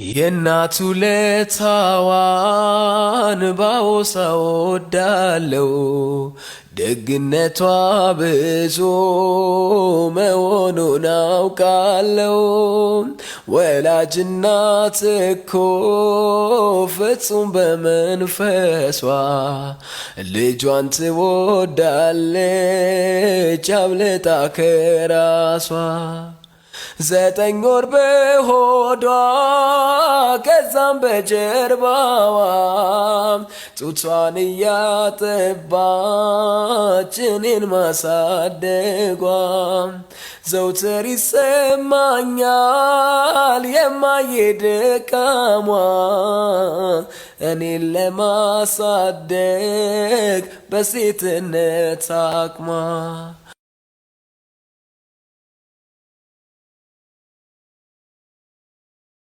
የእናቱ ለታዋን ባወሳ ወዳለው ደግነቷ ብዙ መሆኑን አውቃለው። ወላጅ እናት እኮ ፍጹም በመንፈሷ ልጇን ትወዳለች አብልጣ ከራሷ። 9 ወር በሆዷ ከዛም በጀርባዋ ጡቷን እያጠባች እኔን ማሳደጓ ዘውትር ይሰማኛል የማዬ ድካሟ እኔን ለማሳደግ በሴትነት አቅሟ።